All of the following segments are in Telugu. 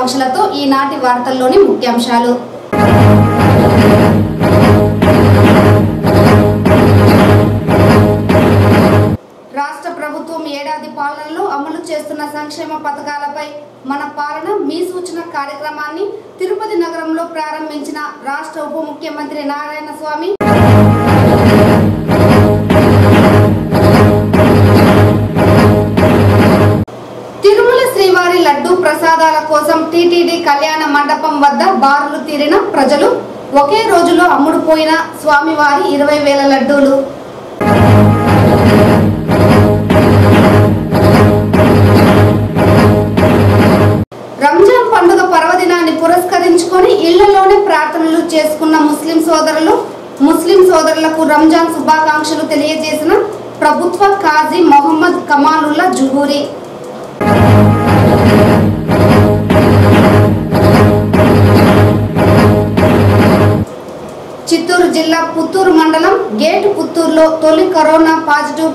శుభాకాంక్షలతో ఈనాటి వార్తల్లోని ముఖ్యాంశాలు. రాష్ట్ర ప్రభుత్వం ఏడాది పాలనలో అమలు చేస్తున్న సంక్షేమ పథకాలపై మన పాలన మీ సూచన కార్యక్రమాన్ని తిరుపతి నగరంలో ప్రారంభించిన రాష్ట్ర ఉప ముఖ్యమంత్రి నారాయణ స్వామి తిరుమల శ్రీవారి లడ్డు ప్రసాదాల కోసం టీటీడీ కళ్యాణ మండపం వద్ద బారులు తీరిన ప్రజలు. ఒకే రోజులో అమ్ముడుపోయిన స్వామివారి 20,000 లడ్డూలు. రంజాన్ పండుగ పర్వదినాన్ని పురస్కరించుకొని ఇళ్లలోనే ప్రార్థనలు చేసుకున్న ముస్లిం సోదరులకు రంజాన్ శుభాకాంక్షలు తెలియజేసిన ప్రభుత్వ కాజీ మొహమ్మద్ కమాలుల్లా జుహూరి. చిత్తూరు జిల్లా పుత్తూరు మండలం గేటు పుత్తూరులో తొలి కరోనా పాజిటివ్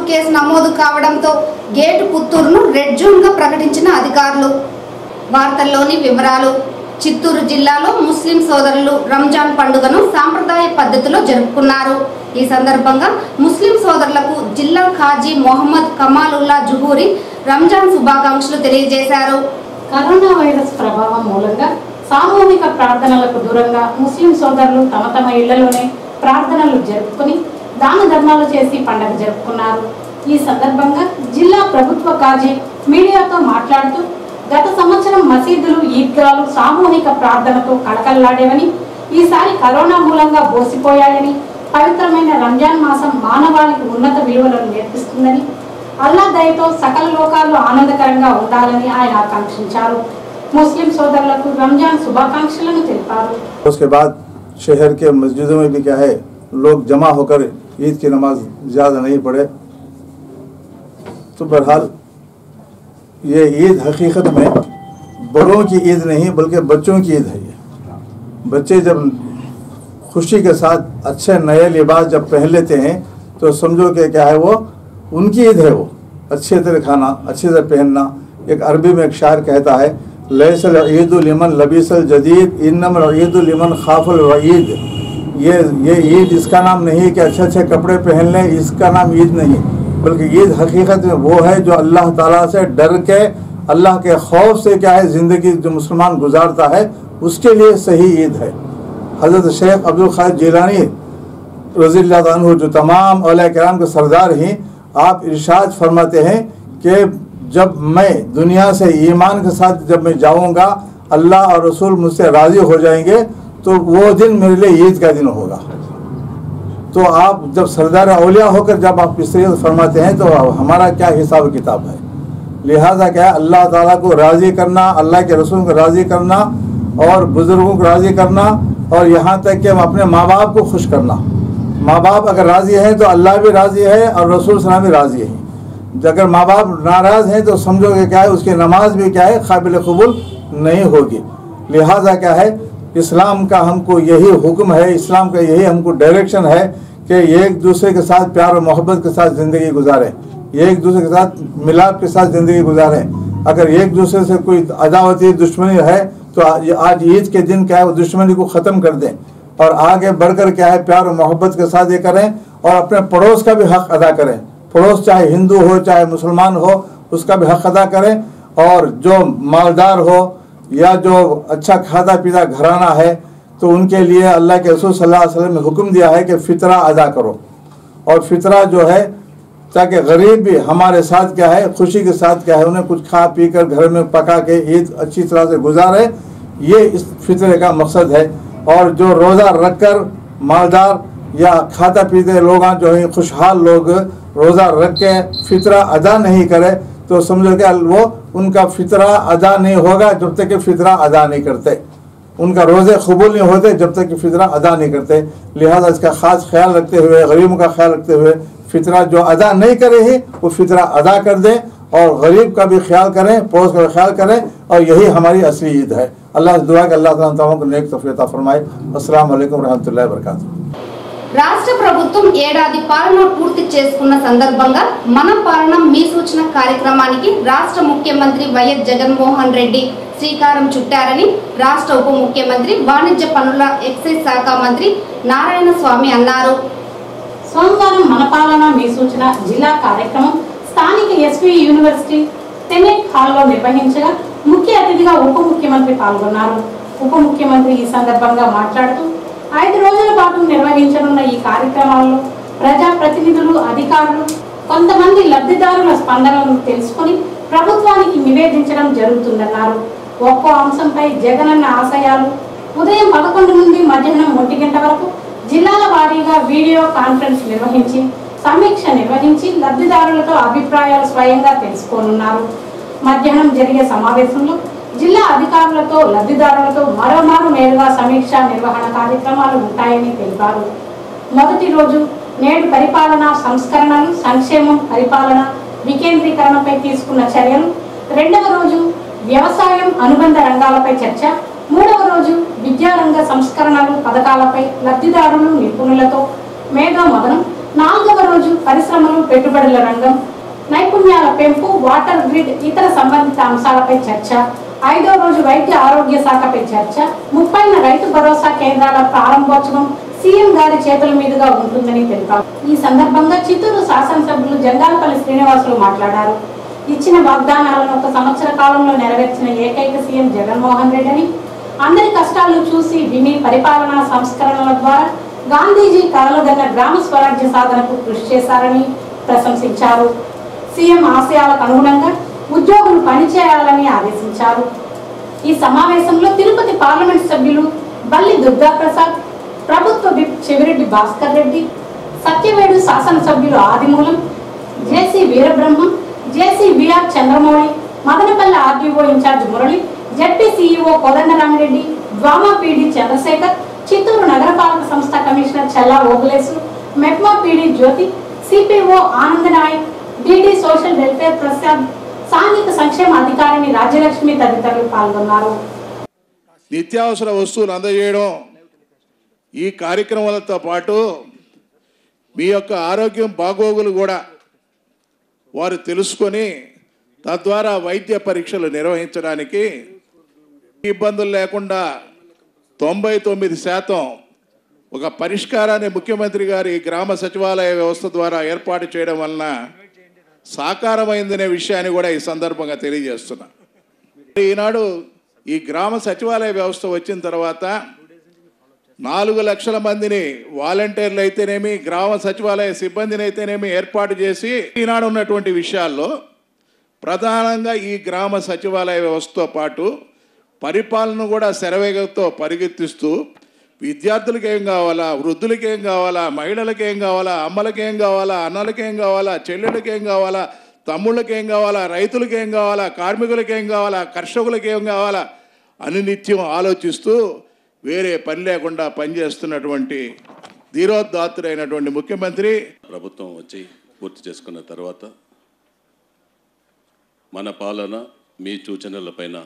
కేసు నమోదు కావడంతో గేటు పుత్తూరును రెడ్ జోన్ గా ప్రకటించిన అధికారులు. వార్తల్లోని వివరాలు. చిత్తూరు జిల్లాలో ముస్లిం సోదరులు రంజాన్ పండుగను సాంప్రదాయ పద్ధతిలో జరుపుకున్నారు. ఈ సందర్భంగా ముస్లిం సోదరులకు జిల్లా ఖాజీ మొహమ్మద్ కమాలుల్లా జుహూరి రంజాన్ శుభాకాంక్షలు తెలియజేశారు. కరోనా వైరస్ ప్రభావం మూలంగా సామూహిక ప్రార్థనలకు దూరంగా ముస్లిం సోదరులు తమ ఇళ్లలోనే ప్రార్థనలు జరుపుకుని దాన ధర్మాలు చేసి పండుగ జరుపుకున్నారు. ఈ సందర్భంగా జిల్లా ప్రభుత్వ కాజీ మీడియాతో మాట్లాడుతూ గత సంవత్సరం మసీదులు, ఈద్గాలు సామూహిక ప్రార్థనతో కళకళలాడేవని, ఈసారి కరోనా మూలంగా బోసిపోయాయని, పవిత్రమైన రంజాన్ మాసం మానవాళికి ఉన్నత విలువలను నేర్పిస్తుందని, అల్లా దయతో సకల లోకాల్లో ఆనందకరంగా ఉండాలని ఆయన ఆకాంక్షించారు. मुस्लिम सोदरुలకు को रमजान शुभाकांक्षलनु తెలిపారు. उसके बाद शहर के मस्जिदों में भी क्या है, लोग जमा होकर ईद की नमाज ज़्यादा नहीं पढ़े. तो बहरहाल ये ईद हकीकत में बड़ों की ईद नहीं बल्कि बच्चों की ईद है. ये बच्चे जब खुशी के साथ अच्छे नए लिबास जब पहन लेते हैं तो समझो कि क्या है, वो उनकी ईद है. वो अच्छे तरह खाना, अच्छे तरह पहनना. एक अरबी में एक शायर कहता है, लैसल ईदु लिमन लबीसल जदीद इन्नमल ईदु लिमन खाफल वईद. ये ईद इसका नाम नहीं कि अच्छे अच्छे कपड़े पहन लें, इसका नाम ईद नहीं, बल्कि ईद हकीकत में वो है जो अल्लाह ताला से डर के, अल्लाह के खौफ से क्या है ज़िंदगी जो मुसलमान गुजारता है उसके लिए सही ईद है. हज़रत शेख अब्दुल क़ादिर जिलानी रज़ियल्लाहु अन्हु जो तमाम औलिया किराम के सरदार हैं, आप इरशाद फरमाते हैं कि जब मैं दुनिया से ईमान के साथ जब मैं जाऊंगा, अल्लाह और रसूल मुझसे राज़ी हो जाएंगे तो वो दिन मेरे लिए ईद का दिन होगा. तो आप जब सरदार औलिया होकर जब आप इस तरह फरमाते हैं तो हमारा क्या हिसाब किताब है. लिहाजा क्या है, अल्लाह ताला को राज़ी करना, अल्लाह के रसूल को राज़ी करना और बुज़ुर्गों को राज़ी करना, और यहाँ तक कि अपने माँ बाप को खुश करना. माँ बाप अगर राज़ी हैं तो अल्लाह भी राज़ी है और रसूल सल्लल्लाहु अलैहि वसल्लम भी राज़ी हैं. अगर माँ बाप नाराज़ हैं तो समझोगे क्या है, उसकी नमाज भी क्या है काबिल कबूल नहीं होगी. लिहाजा क्या है, इस्लाम का हमको यही हुक्म है, इस्लाम का यही हमको डायरेक्शन है कि एक दूसरे के साथ प्यार और मोहब्बत के साथ ज़िंदगी गुजारें, एक दूसरे के साथ मिलाप के साथ ज़िंदगी गुजारें. अगर एक दूसरे से कोई अदावती दुश्मनी है तो आज ईद के दिन क्या है वो दुश्मनी को ख़त्म कर दें और आगे बढ़कर क्या है प्यार और मोहब्बत के साथ ये करें और अपने पड़ोस का भी हक़ अदा करें. पड़ोस चाहे हिंदू हो चाहे मुसलमान हो उसका भी हक़ अदा करें. और जो मालदार हो या जो अच्छा खाता पीता घराना है तो उनके लिए अल्लाह के रसूल सल्लल्लाहु अलैहि वसल्लम ने हुक्म दिया है कि फ़ितरा अदा करो. और फ़ितरा जो है ताकि गरीब भी हमारे साथ क्या है खुशी के साथ क्या है उन्हें कुछ खा पी कर घर में पका के ईद अच्छी तरह से गुजारे, ये इस फ़ितरे का मकसद है. और जो रोज़ा रख कर मालदार या खाता पीते लोग जो हैं खुशहाल लोग रोज़ा रख के फ़ितरा अदा नहीं करे तो समझो कि वो उनका फ़ितरा अदा नहीं होगा जब तक कि फ़ितरा अदा नहीं करते. उनका रोज़े कबूल नहीं होते जब तक कि फ़ितरा अदा नहीं करते. लिहाजा इसका ख़ास ख्याल रखते हुए, गरीबों का ख्याल रखते हुए, फ़ितरा जो अदा नहीं करे ही वो फ़ितरा अदा कर दें और गरीब का भी ख्याल करें, पड़ोस का भी ख्याल करें. और यही हमारी असली ईद है. अल्लाह से दुआ कि अल्लाह ताला को नेक तौफीक अता फरमाए. अस्सलाम वालेकुम रहमतुल्लाहि व बरकातुहू. రాష్ట్ర ప్రభుత్వం ఏడాది పాలన పూర్తి చేసుకున్న సందర్భంగా మన పాలన మీ సూచన కార్యక్రమానికి రాష్ట్ర ముఖ్యమంత్రి వైఎస్ జగన్మోహన్ రెడ్డి శ్రీకారం చుట్టారని రాష్ట్ర ఉప ముఖ్యమంత్రి వాణిజ్య పన్నుల ఎక్సైజ్ శాఖ మంత్రి నారాయణ స్వామి అన్నారు. సోమవారం మన పాలన మీ సూచన జిల్లా కార్యక్రమం స్థానిక ఎస్వి యూనివర్సిటీ సెనెట్ హాల్లో నిర్వహించగా ముఖ్య అతిథిగా ఉప ముఖ్యమంత్రి పాల్గొన్నారు. ఉప ముఖ్యమంత్రి ఈ సందర్భంగా మాట్లాడుతూ 5 రోజుల పాటు నిర్వహించనున్న ఈ కార్యక్రమాల్లో ప్రజాప్రతినిధులు, అధికారులు, కొంతమంది లబ్ధిదారుల స్పందనలను తెలుసుకుని ప్రభుత్వానికి నివేదించడం జరుగుతుందన్నారు. ఒక్కో అంశంపై జగనన్న ఆశయాలు ఉదయం 11 నుండి మధ్యాహ్నం 1 గంట వరకు జిల్లాల వారీగా వీడియో కాన్ఫరెన్స్ నిర్వహించి సమీక్ష నిర్వహించి లబ్ధిదారులతో అభిప్రాయాలు స్వయంగా తెలుసుకోనున్నారు. మధ్యాహ్నం జరిగే సమావేశంలో జిల్లా అధికారులతో లబ్ధిదారులతో మరోమారు నేరుగా సమీక్ష నిర్వహణ కార్యక్రమాలు ఉంటాయని తెలిపారు. మొదటి రోజు నేడు పరిపాలన సంస్కరణలు, సంక్షేమం, పరిపాలన వికేంద్రీకరణపై తీసుకున్న చర్యలు, 2వ రోజు వ్యవసాయం అనుబంధ రంగాలపై చర్చ, 3వ రోజు విద్యారంగ సంస్కరణలు పథకాలపై లబ్ధిదారులు నిపుణులతో మేధోమథనం, 4వ రోజు పరిశ్రమలు పెట్టుబడుల రంగం, నైపుణ్యాల పెంపు, వాటర్ గ్రిడ్ ఇతర సంబంధిత అంశాలపై చర్చ, 5వ రోజు వైద్య ఆరోగ్య శాఖపై చర్చ, 30న రైతు భరోసా కేంద్రాల ప్రారంభోత్సవం సీఎం గారి చేతుల మీదుగా ఉంటుందని తెలిపారు. ఈ సందర్భంగా చిత్తూరు శాసనసభ్యులు జంగాలపల్లి శ్రీనివాసులు మాట్లాడారు. ఇచ్చిన వాగ్దానాలను 1 సంవత్సర కాలంలో నెరవేర్చిన ఏకైక సీఎం జగన్మోహన్ రెడ్డి అని, అందరి కష్టాలను చూసి విని పరిపాలనా సంస్కరణల ద్వారా గాంధీజీ కలలుగన్న గ్రామ స్వరాజ్య సాధనకు కృషి చేశారని ప్రశంసించారు. సీఎం ఆశయాలకు అనుగుణంగా ఉద్యోగులు పనిచేయాలని ఆదేశించారు. ఈ సమావేశంలో తిరుపతి పార్లమెంట్ సభ్యులు బల్లి దుర్గాప్రసాద్, ప్రభుత్వ విప్ చెవిరెడ్డి భాస్కర్ రెడ్డి, సత్యవేడు శాసనసభ్యులు Adimulam, JC Veerabrahmam, JC BR Chandramouli, Madanapalle RDO incharge Murali, ZP CEO Kodandaramireddy, DWMA PD Chandrasekhar, Chittoor నగరపాలక సంస్థ commissioner Challa Ogulesu, MEPMA PD Jyothi, CPO Anand Nayak, DD social welfare Prasad, స్థానిక సంక్షేమ అధికారిని రాజ్యలక్ష్మి తదితరులు పాల్గొన్నారు. నిత్యావసర వస్తువులు అందజేయడం ఈ కార్యక్రమాలతో పాటు మీ యొక్క ఆరోగ్యం బాగోగులు కూడా వారు తెలుసుకొని తద్వారా వైద్య పరీక్షలు నిర్వహించడానికి ఇబ్బందులు లేకుండా 99% ఒక పరిష్కారాన్ని ముఖ్యమంత్రి గారి గ్రామ సచివాలయ వ్యవస్థ ద్వారా ఏర్పాటు చేయడం వలన సాకారమైందనే విషయాన్ని కూడా ఈ సందర్భంగా తెలియజేస్తున్నా. ఈనాడు ఈ గ్రామ సచివాలయ వ్యవస్థ వచ్చిన తర్వాత 4 లక్షల మందిని వాలంటీర్లు అయితేనేమి, గ్రామ సచివాలయ సిబ్బందిని అయితేనేమి ఏర్పాటు చేసి ఈనాడు ఉన్నటువంటి విషయాల్లో ప్రధానంగా ఈ గ్రామ సచివాలయ వ్యవస్థతో పాటు పరిపాలన కూడా శరవేగంతో పరిగెత్తిస్తూ విద్యార్థులకి ఏం కావాలా, వృద్ధులకి ఏం కావాలా, మహిళలకి ఏం కావాలా, అమ్మలకి ఏం కావాలా, అన్నలకి ఏం కావాలా, చెల్లెళ్ళకి ఏం కావాలా, తమ్ముళ్ళకి ఏం కావాలా, రైతులకి ఏం కావాలా, కార్మికులకి ఏం కావాలా, కర్షకులకి ఏం కావాలా అని నిత్యం ఆలోచిస్తూ వేరే పని లేకుండా పనిచేస్తున్నటువంటి ధీరోదాత్తుడైనటువంటి ముఖ్యమంత్రి ప్రభుత్వం వచ్చి పూర్తి చేసుకున్న తర్వాత మన పాలన మీ సూచనలపైన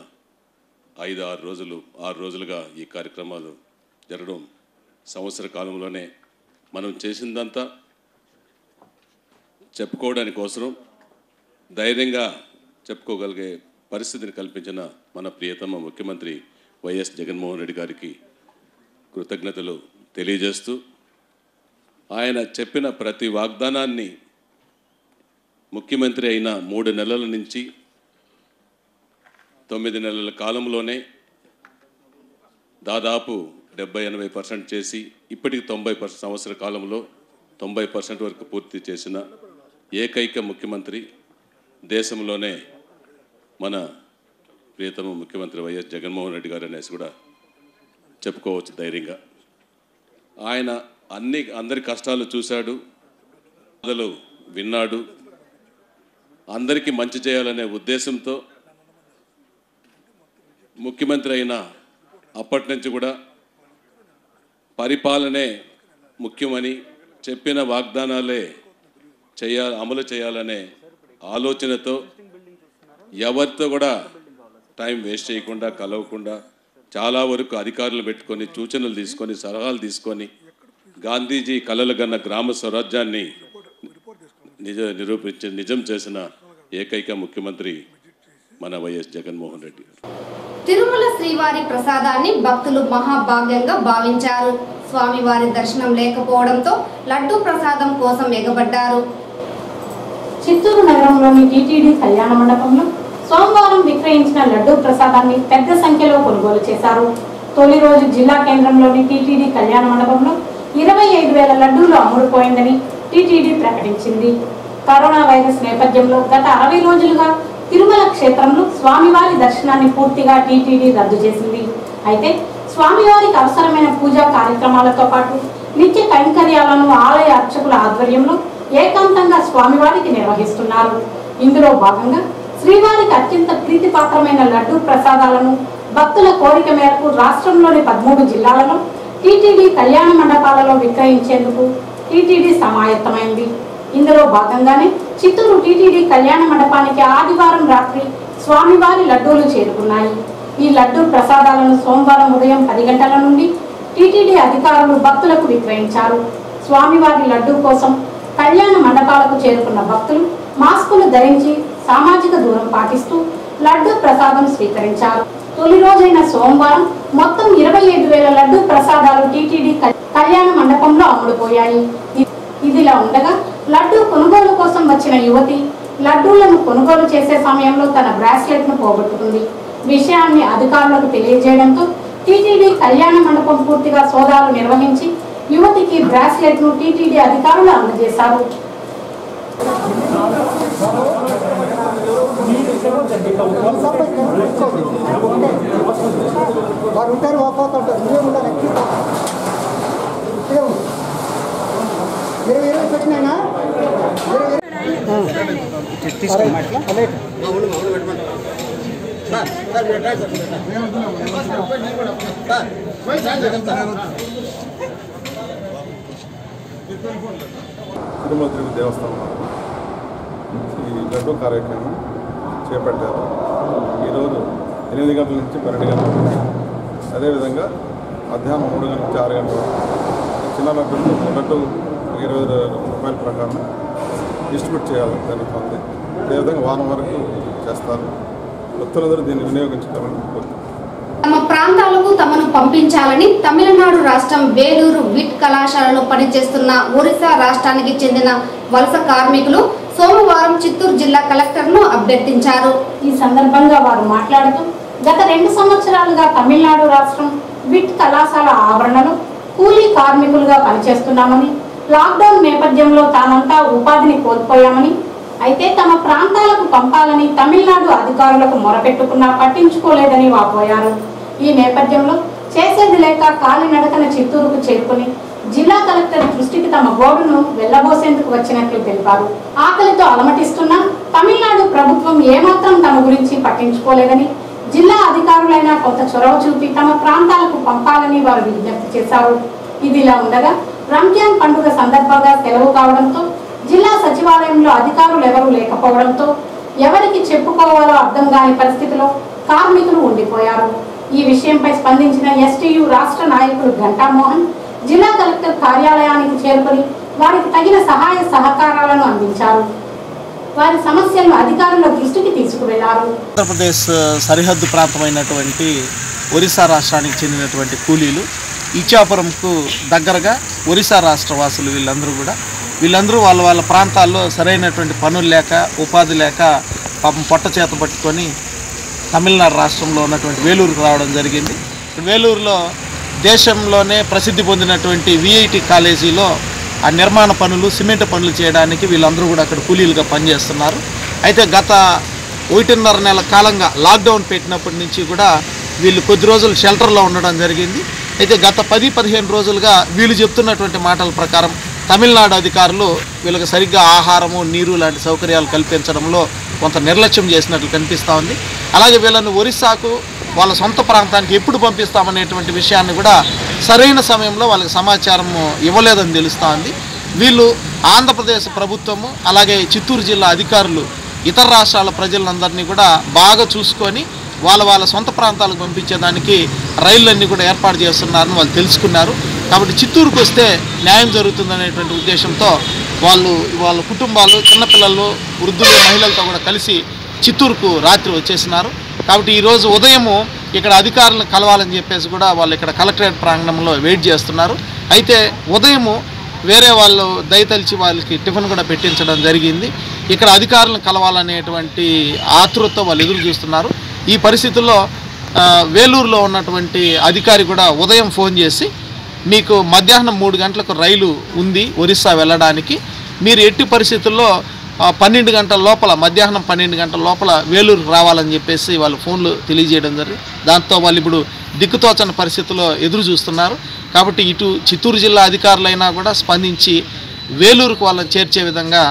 6 రోజులుగా ఈ కార్యక్రమాలు జరగడం, సంవత్సర కాలంలోనే మనం చేసిందంతా చెప్పుకోవడానికి అవసరం, ధైర్యంగా చెప్పుకోగలిగే పరిస్థితిని కల్పించిన మన ప్రియతమ ముఖ్యమంత్రి వైఎస్ జగన్మోహన్ రెడ్డి గారికి కృతజ్ఞతలు తెలియజేస్తూ, ఆయన చెప్పిన ప్రతి వాగ్దానాన్ని ముఖ్యమంత్రి అయిన 3 నెలల నుంచి 9 నెలల కాలంలోనే దాదాపు 70-80% చేసి ఇప్పటికి 90% సంవత్సర కాలంలో 90% వరకు పూర్తి చేసిన ఏకైక ముఖ్యమంత్రి దేశంలోనే మన ప్రియతమ ముఖ్యమంత్రి వైఎస్ జగన్మోహన్ రెడ్డి గారు అనేసి కూడా చెప్పుకోవచ్చు ధైర్యంగా. ఆయన అందరి కష్టాలు చూశాడు, బాధలు విన్నాడు, అందరికీ మంచి చేయాలనే ఉద్దేశంతో ముఖ్యమంత్రి అయిన అప్పటి నుంచి కూడా పరిపాలనే ముఖ్యమని, చెప్పిన వాగ్దానాలే అమలు చేయాలనే ఆలోచనతో ఎవరితో కూడా టైం వేస్ట్ చేయకుండా, కలవకుండా చాలా వరకు అధికారులు పెట్టుకొని సూచనలు తీసుకొని సలహాలు తీసుకొని గాంధీజీ కలలు కన్న గ్రామ స్వరాజ్యాన్ని నిజం చేసిన ఏకైక ముఖ్యమంత్రి మన వైఎస్ జగన్మోహన్ రెడ్డి. తిరుమల శ్రీవారి ప్రసాదాన్ని భక్తులు మహాభాగ్యంగా భావించారు. స్వామివారి దర్శనం లేకపోవడంతో లడ్డూ ప్రసాదం కోసం ఎగబడ్డారు. చిత్తూరు నగరంలోని టీటీడీ కళ్యాణ మండపంలో సోమవారం విక్రయించిన లడ్డూ ప్రసాదాన్ని పెద్ద సంఖ్యలో కొనుగోలు చేశారు. తొలి రోజు జిల్లా కేంద్రంలోని టీటీడీ కళ్యాణ మండపంలో 25,000 లడ్డూలు అమ్ముడుపోయిందని టీటీడీ ప్రకటించింది. కరోనా వైరస్ నేపథ్యంలో గత 60 రోజులుగా తిరుమల క్షేత్రంలో స్వామివారి దర్శనాన్ని పూర్తిగా టీటీడీ రద్దు చేసింది. అయితే స్వామివారికి అవసరమైన పూజా కార్యక్రమాలతో పాటు నిత్య కైంకర్యాలను ఆలయ అర్చకుల ఆధ్వర్యంలో ఏకాంతంగా స్వామివారికి నిర్వహిస్తున్నారు. ఇందులో భాగంగా శ్రీవారికి అత్యంత ప్రీతిపాత్రమైన లడ్డూ ప్రసాదాలను భక్తుల కోరిక మేరకు రాష్ట్రంలోని 13 జిల్లాలలో టీటీడీ కళ్యాణ మండపాలలో విక్రయించేందుకు టీటీడీ సమాయత్తమైంది. ఇందులో భాగంగానే చిత్తూరు టీటీడీ కళ్యాణ మండపానికి ఆదివారం రాత్రి స్వామివారి లడ్డూలు చేరుకున్నాయి. ఈ లడ్డూ ప్రసాదాలను సోమవారం ఉదయం 10 గంటల నుండి టీటీడీ అధికారులు భక్తులకు విక్రయించారు. స్వామివారి లడ్డూ కోసం కళ్యాణ మండపాలకు చేరుకున్న భక్తులు మాస్కులు ధరించి సామాజిక దూరం పాటిస్తూ లడ్డూ ప్రసాదం స్వీకరించారు. తొలి రోజైన సోమవారం మొత్తం 25,000 లడ్డూ ప్రసాదాలు టీటీడీ కళ్యాణ మండపంలో అమ్ముడుపోయాయి. ఇదిలా ఉండగా లడ్డూ కొనుగోలు కోసం వచ్చిన యువతి లడ్డూలను కొనుగోలు చేసే సమయంలో తన బ్రాస్లెట్ ను పోగొట్టుకుంది. విషయాన్ని అధికారులకు తెలియజేయడంతో టీటీడీ కళ్యాణ మండపం పూర్తిగా సోదాలు నిర్వహించి యువతికి బ్రాస్లెట్ ను టీటీడీ అధికారులు అందజేశారు. తిరుమల తిరుపతి దేవస్థానం ఈ లడ్డూ కార్యక్రమం చేపట్టారు. ఈరోజు 8 గంటల నుంచి 12 గంటల వరకు, అదేవిధంగా మధ్యాహ్నం 3 గంటల నుంచి 6 గంటల వరకు చిన్న లడ్డు 20 రూపాయల ప్రకారం డిస్ట్రిబ్యూట్ చేయాలని జరుగుతుంది. అదేవిధంగా వారం వరకు చేస్తారు. భక్తులందరూ దీన్ని వినియోగించుకోవాలని కోరుతున్నారు. తమ ప్రాంతాలకు తమను పంపించాలని తమిళనాడు రాష్ట్రం వేలూరు విట్ కళాశాలలో పనిచేస్తున్న ఒరిస్సా రాష్ట్రానికి చెందిన వలస కార్మికులు సోమవారం చిత్తూరు జిల్లా కలెక్టర్ను అభ్యర్థించారు. ఈ సందర్భంగా వారు మాట్లాడుతూ గత 2 సంవత్సరాలుగా తమిళనాడు రాష్ట్రం విట్ కళాశాల ఆవరణలో కూలీ కార్మికులుగా పనిచేస్తున్నామని, లాక్డౌన్ నేపథ్యంలో తామంతా ఉపాధిని కోల్పోయామని, అయితే తమ ప్రాంతాలకు పంపాలని తమిళనాడు అధికారులకు మొరపెట్టుకున్నా పట్టించుకోలేదని వాపోయారు. ఈ నేపథ్యంలో చేసేది లేక కాలినడకన చిత్తూరుకు చేరుకుని జిల్లా కలెక్టర్ దృష్టికి తమ గోడును వెళ్లబోసేందుకు వచ్చినట్లు తెలిపారు. ఆకలితో అలమటిస్తున్న తమిళనాడు ప్రభుత్వం ఏమాత్రం తమ గురించి పట్టించుకోలేదని, జిల్లా అధికారులైనా కొంత చొరవ చూపి తమ ప్రాంతాలకు పంపాలని వారు విజ్ఞప్తి చేశారు. ఇదిలా ఉండగా రంజాన్ పండుగ సందర్భంగా సెలవు కావడంతో జిల్లా సచివాలయంలో అధికారులు ఎవరూ లేకపోవడంతో ఎవరికి చెప్పుకోవాలో అర్థం కాని పరిస్థితిలో కార్మికులు ఉండిపోయారు. ఈ విషయంపై స్పందించిన ఎస్టీయూ రాష్ట్ర నాయకులు ఘంటామోహన్ జిల్లా కలెక్టర్ కార్యాలయానికి చేరుకొని వారికి తగిన సహాయ సహకారాలను అందించారు. వారి సమస్యలను అధికారుల దృష్టికి తీసుకువెళ్లారు. ఆంధ్రప్రదేశ్ సరిహద్దు ప్రాంతమైనటువంటి ఒరిస్సా రాష్ట్రానికి చెందినటువంటి కూలీలు ఇచ్చాపురంకు దగ్గరగా ఒరిస్సా రాష్ట్ర వాసులు వీళ్ళందరూ వాళ్ళ ప్రాంతాల్లో సరైనటువంటి పనులు లేక, ఉపాధి లేక పాపం పొట్ట చేత పట్టుకొని తమిళనాడు రాష్ట్రంలో ఉన్నటువంటి వేలూరుకు రావడం జరిగింది. వేలూరులో దేశంలోనే ప్రసిద్ధి పొందినటువంటి విఐటి కాలేజీలో ఆ నిర్మాణ పనులు, సిమెంట్ పనులు చేయడానికి వీళ్ళందరూ కూడా అక్కడ కూలీలుగా పనిచేస్తున్నారు. అయితే గత 1.5 నెలల కాలంగా లాక్డౌన్ పెట్టినప్పటి నుంచి కూడా వీళ్ళు కొద్ది రోజులు షెల్టర్లో ఉండడం జరిగింది. అయితే గత 10-15 రోజులుగా వీళ్ళు చెప్తున్నటువంటి మాటల ప్రకారం తమిళనాడు అధికారులు వీళ్ళకి సరిగ్గా ఆహారము, నీరు లాంటి సౌకర్యాలు కల్పించడంలో కొంత నిర్లక్ష్యం చేసినట్లు కనిపిస్తూ ఉంది. అలాగే వీళ్ళని ఒరిస్సాకు వాళ్ళ సొంత ప్రాంతానికి ఎప్పుడు పంపిస్తామనేటువంటి విషయాన్ని కూడా సరైన సమయంలో వాళ్ళకి సమాచారం ఇవ్వలేదని తెలుస్తూ ఉంది. వీళ్ళు ఆంధ్రప్రదేశ్ ప్రభుత్వము అలాగే చిత్తూరు జిల్లా అధికారులు ఇతర రాష్ట్రాల ప్రజలందరినీ కూడా బాగా చూసుకొని వాళ్ళ సొంత ప్రాంతాలకు పంపించేదానికి రైళ్ళన్నీ కూడా ఏర్పాటు చేస్తున్నారని వాళ్ళు తెలుసుకున్నారు. కాబట్టి చిత్తూరుకు వస్తే న్యాయం జరుగుతుందనేటువంటి ఉద్దేశంతో వాళ్ళ కుటుంబాలు, చిన్నపిల్లలు, వృద్ధులు, మహిళలతో కూడా కలిసి చిత్తూరుకు రాత్రి వచ్చేసినారు. కాబట్టి ఈరోజు ఉదయము ఇక్కడ అధికారులను కలవాలని చెప్పేసి కూడా వాళ్ళు ఇక్కడ కలెక్టరేట్ ప్రాంగణంలో వెయిట్ చేస్తున్నారు. అయితే ఉదయము వేరే వాళ్ళు దయతలిచి వాళ్ళకి టిఫిన్ కూడా పెట్టించడం జరిగింది. ఇక్కడ అధికారులను కలవాలనేటువంటి ఆతృతతో వాళ్ళు ఎదురు చూస్తున్నారు. ఈ పరిస్థితుల్లో వేలూరులో ఉన్నటువంటి అధికారి కూడా ఉదయం ఫోన్ చేసి, మీకు మధ్యాహ్నం 3 గంటలకు రైలు ఉంది ఒరిస్సా వెళ్ళడానికి, మీరు ఎట్టి పరిస్థితుల్లో 12 గంటల లోపల, మధ్యాహ్నం 12 గంటల లోపల వేలూరుకు రావాలని చెప్పేసి వాళ్ళు ఫోన్లు తెలియజేయడం జరిగింది. దాంతో వాళ్ళు ఇప్పుడు దిక్కుతోచని పరిస్థితుల్లో ఎదురు చూస్తున్నారు. కాబట్టి ఇటు చిత్తూరు జిల్లా అధికారులైనా కూడా స్పందించి వేలూరుకు వాళ్ళని చేర్చే విధంగా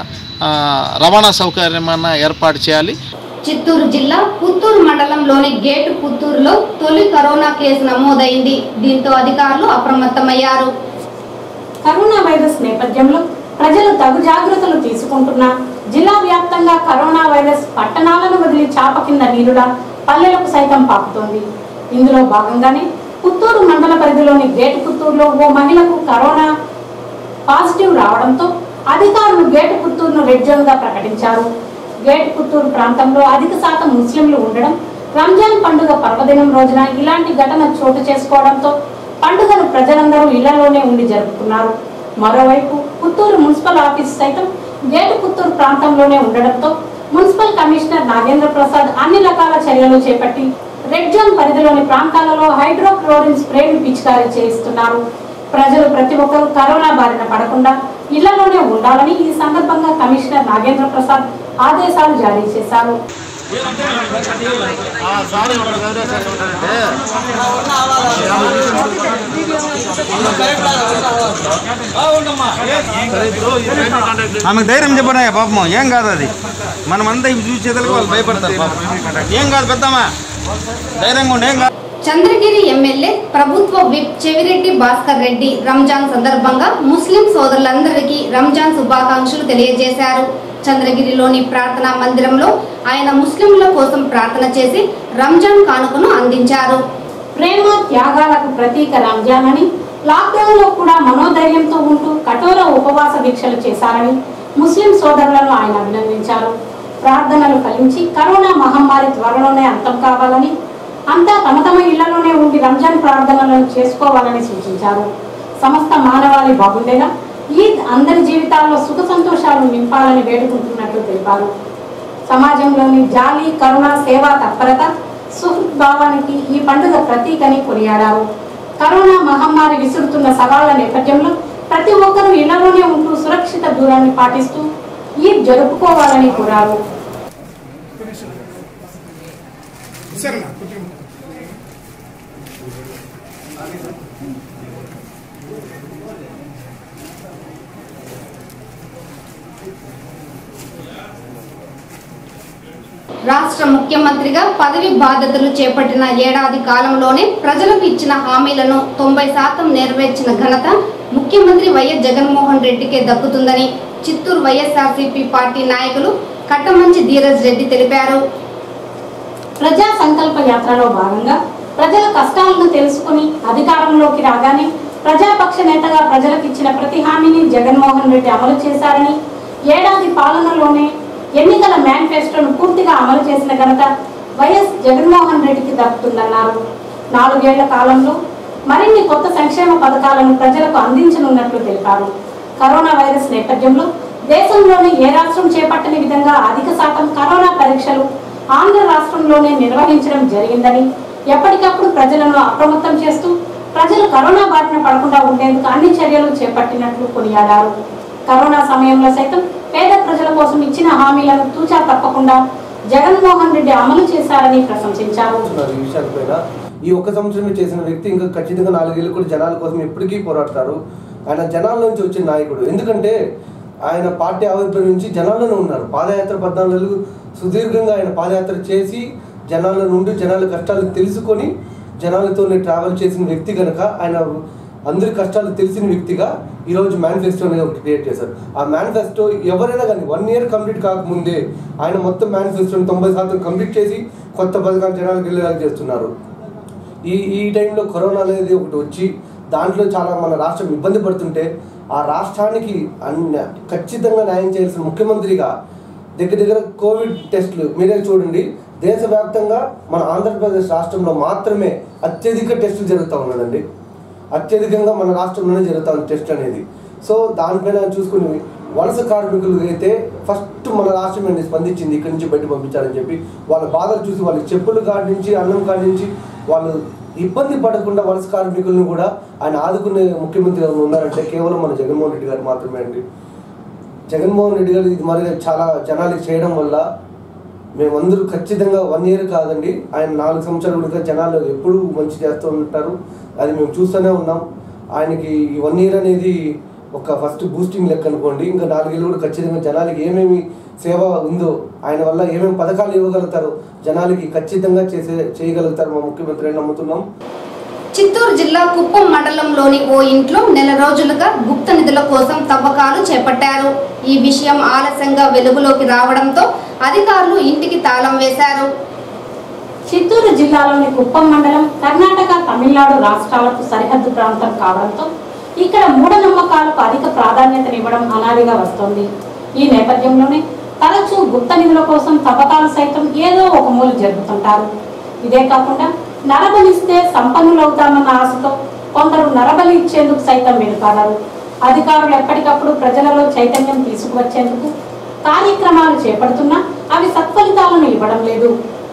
రవాణా సౌకర్యమన్నా ఏర్పాటు చేయాలి. చిత్తూరు జిల్లా పుత్తూరు మండలంలోని గేటు పుత్తూరులో తొలి కరోనా కేసు నమోదైంది. దీంతో అధికారులు అప్రమత్తమయ్యారు. కరోనా వైరస్ నేపథ్యంలో ప్రజలు తగు జాగ్రత్తలు తీసుకుంటున్నా జిల్లా వ్యాప్తంగా కరోనా వైరస్ పట్టణాలను వదిలి చాప కింద నీరులా పల్లెలకు సైతం పాకుతోంది. ఇందులో భాగంగానే పుత్తూరు మండల పరిధిలోని గేటు పుత్తూరులో ఓ మహిళకు కరోనా పాజిటివ్ రావడంతో అధికారులు గేటు పుత్తూరును రెడ్ జోన్ గా ప్రకటించారు. గేటు పుత్తూరు ప్రాంతంలో అధిక శాతం ముస్లింలు ఉండడం, రంజాన్ పండుగ పర్వదినం రోజున ఇలాంటి ఘటన చోటు చేసుకోవడంతో పండుగను ప్రజలందరూ ఇళ్లలోనే ఉండి జరుపుకున్నారు. మరోవైపు పుత్తూరు మున్సిపల్ ఆఫీస్ సైతం గేటు పుత్తూరు ప్రాంతంలోనే ఉండడంతో మున్సిపల్ కమిషనర్ నాగేంద్ర ప్రసాద్ అన్ని రకాల చర్యలు చేపట్టి రెడ్ జోన్ పరిధిలోని ప్రాంతాలలో హైడ్రోక్లోరిన్ స్ప్రేను పిచికారీ చేయిస్తున్నారు. ప్రజలు ప్రతి ఒక్కరూ కరోనా బారిన పడకుండా ఇళ్లలోనే ఉండాలని ఈ సందర్భంగా కమిషనర్ నాగేంద్ర ప్రసాద్ ఆదేశాలు జారీ చేశారు. ఆమెకు ధైర్యం చెప్పరా పాపం, ఏం కాదు అది, మనమంతా ఇవి చూసేదానికి వాళ్ళు భయపడతారు. ఏం కాదు పెద్దమ్మా, ధైర్యంగా ఉండి ఏం కాదు. చంద్రగిరి ఎమ్మెల్యే ప్రభుత్వ విప్ చెవిరెడ్డి భాస్కర్ రెడ్డి రంజాన్ సందర్భంగా ముస్లిం సోదరులందరికీ రంజాన్ శుభాకాంక్షలు తెలియజేశారు. చంద్రగిరిలోని ప్రార్థనా మందిరంలో ఆయన ముస్లింల కోసం ప్రార్థన చేసి రంజాన్ కానుకను అందించారు. ప్రేమ త్యాగాలకు ప్రతీక రంజాన్ అని, లాక్డౌన్ లో కూడా మనోధైర్యంతో ఉంటూ కఠోర ఉపవాస దీక్షలు చేశారని ముస్లిం సోదరులను ఆయన అభినందించారు. ప్రార్థనలు ఫలించి కరోనా మహమ్మారి త్వరలోనే అంతం కావాలని, అంతా తమ తమ ఇళ్లలోనే ఉండి రంజాన్ ప్రార్థనలను చేసుకోవాలని సూచించారు. సమస్త మానవాళి బాగుండేలా ఈద్ అందరి జీవితాల్లో సుఖ సంతోషాలు నింపాలని వేడుకుంటున్నట్లు తెలిపారు. సమాజంలోని జాలి, కరుణ, సేవా తత్పరత, సుహృద్భావానికి ఈ పండుగ ప్రతీకని కొనియాడారు. కరోనా మహమ్మారి విసురుతున్న సవాళ్ల నేపథ్యంలో ప్రతి ఒక్కరూ ఇళ్లలోనే ఉంటూ సురక్షిత దూరాన్ని పాటిస్తూ ఈద్ జరుపుకోవాలని కోరారు. రాష్ట్ర ముఖ్యమంత్రిగా పదవి బాధ్యతలు చేపట్టిన ఏడాది కాలంలోనే ప్రజలకు ఇచ్చిన హామీలను 90% నెరవేర్చిన ఘనత ముఖ్యమంత్రి వైఎస్ జగన్మోహన్ రెడ్డికే దక్కుతుందని చిత్తూరు వైఎస్ఆర్సీపీ పార్టీ నాయకులు కట్టమంచి ధీరజ్ రెడ్డి తెలిపారు. ప్రజా సంకల్ప యాత్రలో భాగంగా ప్రజల కష్టాలను తెలుసుకుని అధికారంలోకి రాగానే ప్రజాపక్ష నేతగా ప్రజలకు ఇచ్చిన ప్రతి హామీని జగన్మోహన్ రెడ్డి అమలు చేశారని, ఏడాది పాలనలోనే ఎన్నికల మేనిఫెస్టోను పూర్తిగా అమలు చేసిన ఘనత వైఎస్ జగన్మోహన్ రెడ్డికి దక్కుతుందన్నారు. 4 ఏళ్ల కాలంలో మరిన్ని కొత్త సంక్షేమ పథకాలను ప్రజలకు అందించనున్నట్లు తెలిపారు. కరోనా వైరస్ నేపథ్యంలో దేశంలోని ఏ రాష్ట్రం చేపట్టని విధంగా అధిక శాతం కరోనా పరీక్షలు ఆంధ్ర రాష్ట్రంలోనే నిర్వహించడం జరిగిందని, ఎప్పటికప్పుడు ప్రజలను అప్రమత్తం చేస్తూ ప్రజలు కరోనా బారిన పడకుండా ఉండేందుకు అన్ని చర్యలు చేపట్టినట్లు కొనియాడారు. కరోనా సమయంలో సైతం పేద ప్రజల కోసం ఇచ్చిన హామీలను తూచా తప్పకుండా జగన్మోహన్ రెడ్డి అమలు చేశారని ప్రశంసించారు. ఈ ఒక్క సంవత్సరమే చేసిన వ్యక్తి ఇంకా ఖచ్చితంగా 4 ఏళ్ళు కూడా జనాల కోసం ఎప్పటికీ పోరాడతారు. ఆయన జనాల నుంచి వచ్చిన నాయకుడు. ఎందుకంటే ఆయన పార్టీ ఆవిర్భావం నుంచి జనాల్లోనే ఉన్నారు. పాదయాత్ర 14 నెలలు సుదీర్ఘంగా ఆయన పాదయాత్ర చేసి జనాల నుండి జనాల కష్టాలు తెలుసుకొని జనాలతోనే ట్రావెల్ చేసిన వ్యక్తి కనుక ఆయన అందరి కష్టాలు తెలిసిన వ్యక్తిగా ఈరోజు మేనిఫెస్టో అనేది ఒకటి క్రియేట్ చేశారు. ఆ మేనిఫెస్టో ఎవరైనా కానీ 1 ఇయర్ కంప్లీట్ కాకముందే ఆయన మొత్తం మేనిఫెస్టోని 90% కంప్లీట్ చేసి కొత్త పథకాలు జనాలకు వెళ్ళేలాగా చేస్తున్నారు. ఈ టైంలో కరోనా అనేది ఒకటి వచ్చి దాంట్లో చాలా మన రాష్ట్రం ఇబ్బంది పడుతుంటే ఆ రాష్ట్రానికి ఖచ్చితంగా న్యాయం చేయాల్సిన ముఖ్యమంత్రిగా దగ్గర కోవిడ్ టెస్టులు మీరే చూడండి, దేశవ్యాప్తంగా మన ఆంధ్రప్రదేశ్ రాష్ట్రంలో మాత్రమే అత్యధిక టెస్టులు జరుగుతూ ఉన్నదండి. అత్యధికంగా మన రాష్ట్రంలోనే జరుగుతూ ఉంది టెస్ట్ అనేది. సో దానిపైన చూసుకుని వలస కార్మికులు అయితే ఫస్ట్ మన రాష్ట్రం స్పందించింది ఇక్కడి నుంచి బయట పంపించాలని చెప్పి. వాళ్ళ బాధలు చూసి వాళ్ళకి చెప్పులు కాడి నుంచి అన్నం కాడి నుంచి వాళ్ళు ఇబ్బంది పడకుండా వలస కార్మికులను కూడా ఆయన ఆదుకునే ముఖ్యమంత్రి ఉన్నారంటే కేవలం మన జగన్మోహన్ రెడ్డి గారు మాత్రమే అండి. జగన్మోహన్ రెడ్డి గారు ఇది మరి చాలా జనాలకి చేయడం వల్ల మేమందరూ ఖచ్చితంగా 1 year కాదండి, ఆయన 4 సంవత్సరాలు కూడా జనాలు ఎప్పుడూ మంచి చేస్తూ ఉంటారు. అది మేము చూస్తూనే ఉన్నాం. ఆయనకి ఈ 1 year అనేది ఒక ఫస్ట్ బూస్టింగ్ లెక్క అనుకోండి. ఇంకా 4 ఏళ్ళు కూడా ఖచ్చితంగా జనాలకి ఏమేమి సేవ ఉందో, ఆయన వల్ల ఏమేమి పథకాలు ఇవ్వగలుగుతారో జనాలకి ఖచ్చితంగా చేయగలుగుతారు మా ముఖ్యమంత్రి అని నమ్ముతున్నాం. చిత్తూరు జిల్లా కుప్పం మండలంలోని ఓ ఇంట్లో నెల రోజులుగా గుప్త నిధుల కోసం తవ్వకాలు చేపట్టారు. ఈ విషయం ఆలస్యంగా వెలుగులోకి రావడంతో అధికారులు ఇంటికి తాళం వేశారు. చిత్తూరు జిల్లాలోని కుప్పం మండలం కర్ణాటక, తమిళనాడు రాష్ట్రాలకు సరిహద్దు ప్రాంతం కావడంతో ఇక్కడ మూఢనమ్మకాలకు అధిక ప్రాధాన్యతనివ్వడం అనాదిగా వస్తోంది. ఈ నేపథ్యంలోనే తరచూ గుప్త నిధుల కోసం తవ్వకాలు సైతం ఏదో ఒక మూల జరుపుతుంటారు. ఇదే కాకుండా నరబలిస్తే సంపన్నులవుతామన్న ఆశతో కొందరు నరబలి ఇచ్చేందుకు సైతం వెనుకాడారు. అధికారులు ఎప్పటికప్పుడు ప్రజలలో చైతన్యం తీసుకువచ్చేందుకు కార్యక్రమాలు చేపడుతున్నా అవి సత్ఫలితాలను ఇవ్వడం లేదు.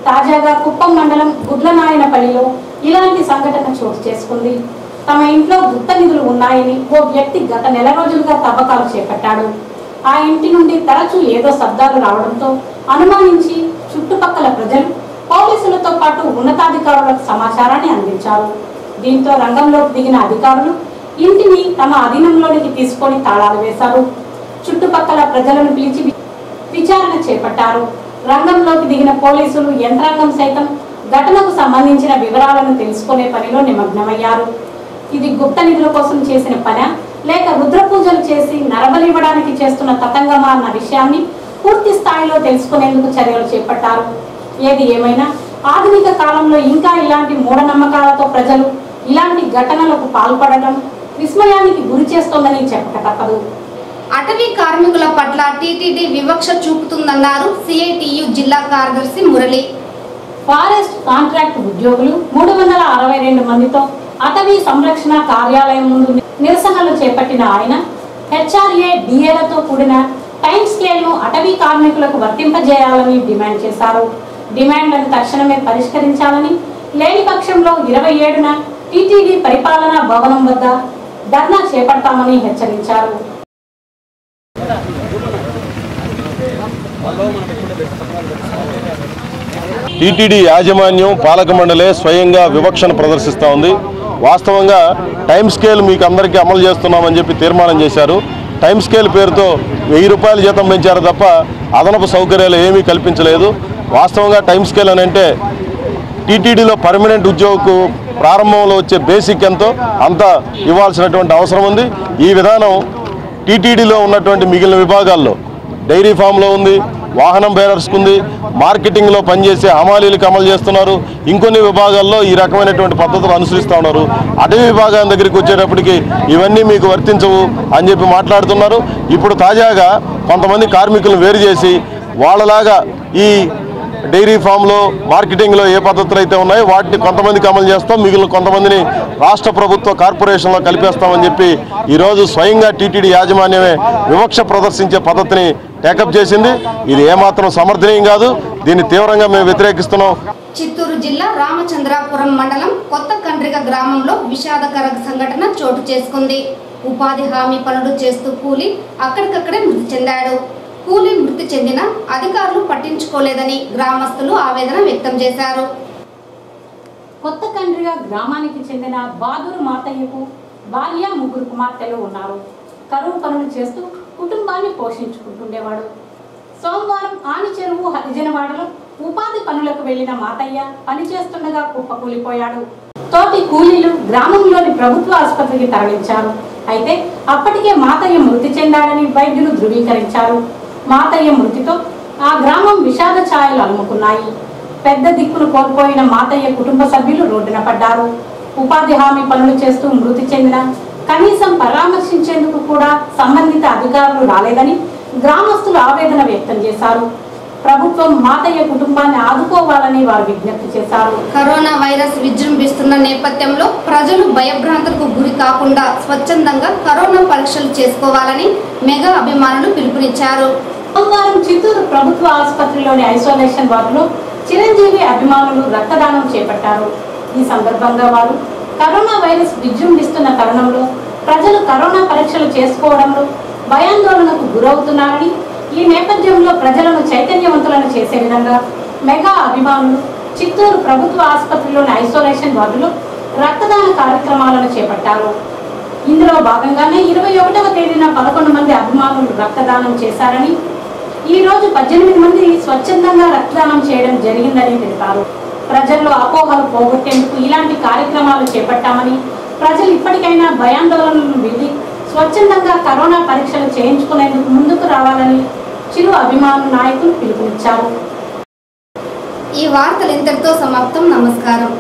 తాజాగా కుప్పం మండలం గుడ్లనాయనపల్లిలో ఇలాంటి సంఘటన చోటు చేసుకుంది. తమ ఇంట్లో గుప్త నిధులు ఉన్నాయని ఓ వ్యక్తి గత నెల రోజులుగా తవ్వకాలు చేపట్టాడు. ఆ ఇంటి నుండి తరచూ ఏదో శబ్దాలు రావడంతో అనుమానించి చుట్టుపక్కల ప్రజలు పోలీసులతో పాటు ఉన్నతాధికారులకు సమాచారాన్ని అందించారు. దీంతో రంగంలోకి దిగిన అధికారులు ఇంటిని తమ అధీనంలోనికి తీసుకొని తాళాలు వేశారు. చుట్టుపక్కల ప్రజలను పిలిచి విచారణ చేపట్టారు. రంగంలోకి దిగిన పోలీసులు యంత్రాంగం సైతం ఘటనకు సంబంధించిన వివరాలను తెలుసుకునే పనిలో నిమగ్నమయ్యారు. ఇది గుప్త నిధుల కోసం చేసిన పనా లేక రుద్ర పూజలు చేసి నరబలి ఇవ్వడానికి చేస్తున్న తతంగమా అన్న విషయాన్ని పూర్తి స్థాయిలో తెలుసుకునేందుకు చర్యలు చేపట్టారు. ఏది ఏమైనా ఆధునిక కాలంలో ఇంకా ఇలాంటి మూఢనమ్మకాలతో ప్రజలు ఇలాంటి ఘటనలకు పాల్పడటం విస్మయానికి గురి చేస్తోందని చెప్పక తప్పదు. అటవీ కార్మికుల పట్ల టీటీడీ వివక్ష చూపుతుందన్నారు సిఐటియు జిల్లా కార్యదర్శి మురళి. ఫారెస్ట్ కాంట్రాక్ట్ ఉద్యోగులు 362 మందితో అటవీ సంరక్షణ కార్యాలయం ముందు నిరసనలు చేపట్టిన ఆయన హెచ్ఆర్ఏ డిఏలతో కూడిన టైమ్ స్కేల్ను అటవీ కార్మికులకు వర్తింపజేయాలని డిమాండ్ చేశారు. డిమాండ్లను తక్షణమే పరిష్కరించాలని, లేని పక్షంలో 27న టీటీడీ పరిపాలనా భవనం వద్ద ధర్నా చేపడతామని హెచ్చరించారు. టీటీడీ యాజమాన్యం పాలక మండలే స్వయంగా వివక్షను ప్రదర్శిస్తూ ఉంది. వాస్తవంగా టైం స్కేల్ మీకు అందరికీ అమలు చేస్తున్నామని చెప్పి తీర్మానం చేశారు. టైం స్కేల్ పేరుతో 1000 రూపాయల జీతం పెంచారు తప్ప అదనపు సౌకర్యాలు ఏమీ కల్పించలేదు. వాస్తవంగా టైం స్కేల్ అని అంటే టీటీడీలో పర్మనెంట్ ఉద్యోగకు ప్రారంభంలో వచ్చే బేసిక్ ఎంతో అంత ఇవ్వాల్సినటువంటి అవసరం ఉంది. ఈ విధానం టీటీడీలో ఉన్నటువంటి మిగిలిన విభాగాల్లో డైరీ ఫామ్లో ఉంది, వాహనం బేరర్స్కు ఉంది, మార్కెటింగ్లో పనిచేసే హమాలీలకు అమలు చేస్తున్నారు. ఇంకొన్ని విభాగాల్లో ఈ రకమైనటువంటి పద్ధతులు అనుసరిస్తూ ఉన్నారు. అటవీ విభాగం దగ్గరికి వచ్చేటప్పటికి ఇవన్నీ మీకు వర్తించవు అని చెప్పి మాట్లాడుతున్నారు. ఇప్పుడు తాజాగా కొంతమంది కార్మికులను వేరు చేసి వాళ్ళలాగా ఈ డైరీ ఫామ్లో మార్కెటింగ్లో ఏ పద్ధతులు అయితే ఉన్నాయో వాటిని కొంతమందికి అమలు చేస్తాం, మిగిలిన కొంతమందిని రాష్ట్ర ప్రభుత్వ కార్పొరేషన్లో కలిపేస్తామని చెప్పి ఈరోజు స్వయంగా టీటీడీ యాజమాన్యమే వివక్ష ప్రదర్శించే పద్ధతిని టేకప్ చేసింది. ఇది ఏమాత్రం సమర్థనీయం కాదు. దీన్ని తీవ్రంగా మేము వ్యతిరేకిస్తున్నాం. చిత్తూరు జిల్లా రామచంద్రాపురం మండలం కొత్త కండ్రిగ గ్రామంలో విషాదకర సంఘటన చోటు చేసుకుంది. ఉపాధి హామీ పనులు చేస్తూ కూలీ అక్కడికక్కడే మృతి చెందాడు. కూలీ మృతి చెందిన అధికారులు పట్టించుకోలేదని గ్రామస్తులు ఆవేదన వ్యక్తం చేశారు. కొత్త కండ్రిగ గ్రామానికి చెందిన బాదూరు మాతయ్యకు భార్య 3 కుమార్తెలు ఉన్నారు. కరువు పనులు చేస్తూ కుటుంబాన్ని పోషించుకుంటుండేవాడు. సోమవారం ఆని చెరువు హరిజనవాడలో ఉపాధి పనులకు వెళ్లిన మాతయ్య పనిచేస్తుండగా కుప్పకూలిపోయాడు. తోటి కూలీలు గ్రామంలోని ప్రభుత్వ ఆసుపత్రికి తరలించారు. అయితే అప్పటికే మాతయ్య మృతి చెందాడని వైద్యులు ధృవీకరించారు. మాతయ్య మృతితో ఆ గ్రామం విషాద ఛాయలు అలుముకున్నాయి. పెద్ద దిక్కును కోల్పోయిన మాతయ్య కుటుంబ సభ్యులు రోడ్డున పడ్డారు. ఉపాధి హామీ పనులు చేస్తూ మృతి చెందిన కనీసం పరామర్శించేందుకు కూడా సంబంధిత అధికారులు రాలేదని గ్రామస్తులు ఆవేదన వ్యక్తం చేశారు. ప్రభుత్వం మాతయ్య కుటుంబాన్ని ఆదుకోవాలని వారు విజ్ఞప్తి చేశారు. కరోనా వైరస్ విజృంభిస్తున్న నేపథ్యంలో ప్రజలు భయభ్రాంతులకు గురి కాకుండా స్వచ్ఛందంగా కరోనా పరీక్షలు చేసుకోవాలని మెగా అభిమానులు పిలుపునిచ్చారు. సోమవారం చిత్తూరు ప్రభుత్వ ఆసుపత్రిలోని ఐసోలేషన్ వార్డులో చిరంజీవి అభిమానులు రక్తదానం చేపట్టారు. ఈ సందర్భంగా వారు కరోనా వైరస్ విజృంభిస్తున్న తరుణంలో ప్రజలు కరోనా పరీక్షలు చేసుకోవడంలో భయాందోళనకు గురవుతున్నారని, ఈ నేపథ్యంలో ప్రజలను చైతన్యవంతులను చేసే విధంగా మెగా అభిమానులు చిత్తూరు ప్రభుత్వ ఆసుపత్రిలోని ఐసోలేషన్ వార్డులో రక్తదాన కార్యక్రమాలను చేపట్టారు. ఇందులో భాగంగానే 21వ తేదీన 11 మంది అభిమానులు రక్తదానం చేశారని, ఈ రోజు 18 మంది స్వచ్ఛందంగా రక్తదానం చేయడం జరిగిందని తెలిపారు. ప్రజల్లో అపోహలు పోగొట్టేందుకు ఇలాంటి కార్యక్రమాలు చేపట్టామని, ప్రజలు ఇప్పటికైనా భయాందోళనలను వీడి స్వచ్ఛందంగా కరోనా పరీక్షలు చేయించుకునేందుకు ముందుకు రావాలని చిరు అభిమాను నాయకులు పిలుపునిచ్చారు. ఈ వార్తలు ఇంతటితో సమాప్తం. నమస్కారం.